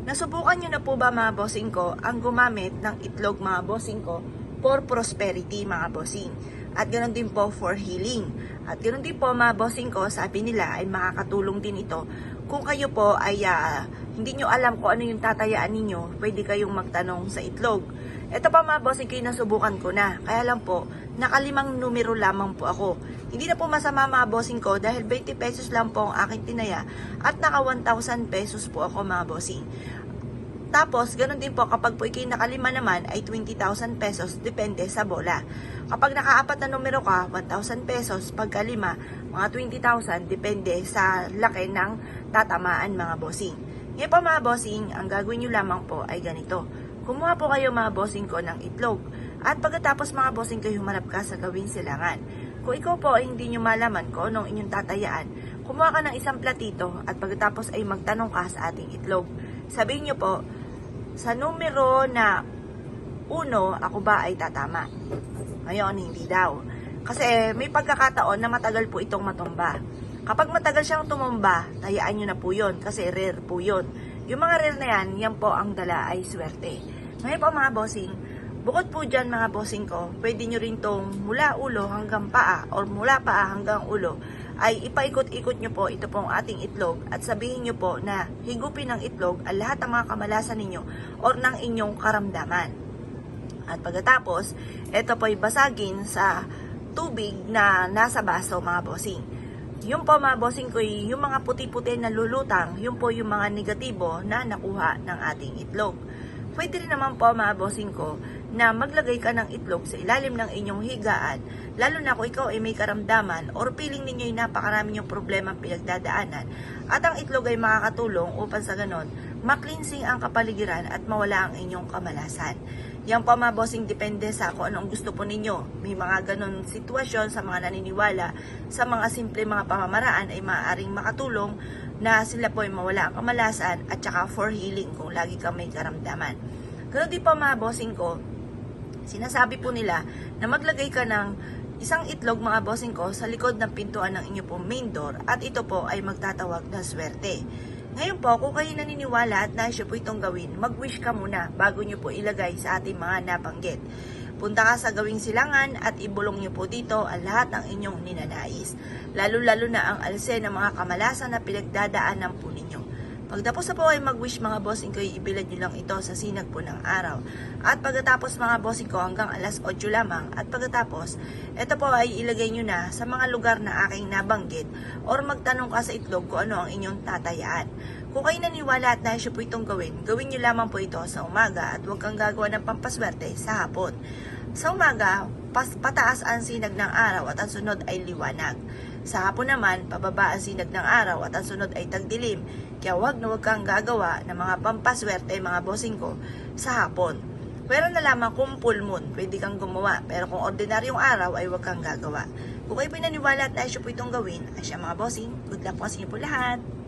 Nasubukan nyo na po ba mga bossing ko ang gumamit ng itlog mga bossing ko for prosperity mga bossing? At ganoon din po for healing. At ganoon din po mga bossing ko, sabi nila ay makakatulong din ito. Kung kayo po ay hindi nyo alam kung ano yung tatayaan ninyo, pwede kayong magtanong sa itlog. Ito pa mga bossing ko, nasubukan ko na. Kaya lang po, nakalimang numero lamang po ako. Hindi na po masama mga bossing ko dahil 20 pesos lang po ang aking tinaya at naka 1,000 pesos po ako mga bossing. Tapos, ganun din po, kapag po ikay nakalima naman ay 20,000 pesos, depende sa bola. Kapag nakaapat na numero ka, 1,000 pesos, pagkalima, mga 20,000, depende sa laki ng tatamaan mga bossing. Ngayon po mga bossing, ang gagawin nyo lamang po ay ganito. Kumuha po kayo mga bossing ko ng itlog. At pagkatapos mga bossing ko, humarap ka sa gawing silangan. Kung ikaw po ay hindi nyo malaman kung anong inyong tatayaan, kumuha ka ng isang platito at pagkatapos ay magtanong ka sa ating itlog. Sabihin nyo po, sa numero na 1, ako ba ay tatama? Ngayon, hindi daw. Kasi may pagkakataon na matagal po itong matumba. Kapag matagal siyang tumumba, tayaan nyo na po yun kasi rare po yun. Yung mga rare na yan po ang dala ay swerte. Ngayon po mga bossing, bukod po dyan mga bossing ko, pwede nyo rin tong mula ulo hanggang paa or mula paa hanggang ulo ay ipaikot-ikot nyo po ito pong ating itlog at sabihin nyo po na higupin ng itlog ang lahat ng mga kamalasan ninyo or ng inyong karamdaman. At pagkatapos, ito po ay basagin sa tubig na nasa baso mga bossing. Yung po mga bossing ko, yung mga puti-puti na lulutang, yung po yung mga negatibo na nakuha ng ating itlog. Pwede rin naman po mga bossing ko na maglagay ka ng itlog sa ilalim ng inyong higaan, lalo na kung ikaw ay may karamdaman or feeling ninyo ay napakarami yung problema pinagdadaanan at ang itlog ay makakatulong upang sa ganon maklinsing ang kapaligiran at mawala ang inyong kamalasan. Yan po mga bossing, depende sa kung anong gusto po ninyo. May mga ganon sitwasyon sa mga naniniwala sa mga simple mga pamamaraan ay maaaring makatulong na sila po ay mawala ang kamalasan at saka for healing kung lagi kang may karamdaman. Ganoon din po mga bossing ko, sinasabi po nila na maglagay ka ng isang itlog mga bossing ko sa likod ng pintuan ng inyo pong main door at ito po ay magtatawag ng swerte. Ngayon po, kung kayo naniniwala at nais po itong gawin, mag-wish ka muna bago nyo po ilagay sa ating mga nabanggit. Punta ka sa gawing silangan at ibulong nyo po dito ang lahat ng inyong ninanais. Lalo-lalo na ang alse ng mga kamalasan na pinagdadaanan po ninyo. Pagtapos na po ay mag-wish mga bossing ko, ibilad nyo lang ito sa sinag po ng araw. At pagkatapos mga bossing ko hanggang alas 8 lamang. At pagkatapos, ito po ay ilagay nyo na sa mga lugar na aking nabanggit or magtanong ka sa itlog kung ano ang inyong tatayaan. Kung kayo naniwala at nais po itong gawin nyo lamang po ito sa umaga at huwag kang gagawa ng pampaswerte sa hapon. Sa umaga, pataas ang sinag ng araw at ang sunod ay liwanag. Sa hapon naman, pababa ang sinag ng araw at ang sunod ay tagdilim. Kaya huwag kang gagawa ng mga pampaswerte mga bossing ko sa hapon. Pero na lamang kung full moon, pwede kang gumawa. Pero kung ordinaryong araw ay huwag kang gagawa. Kung kayo pinaniwala at nais po itong gawin, ay siya mga bossing, good luck po sa inyo po lahat.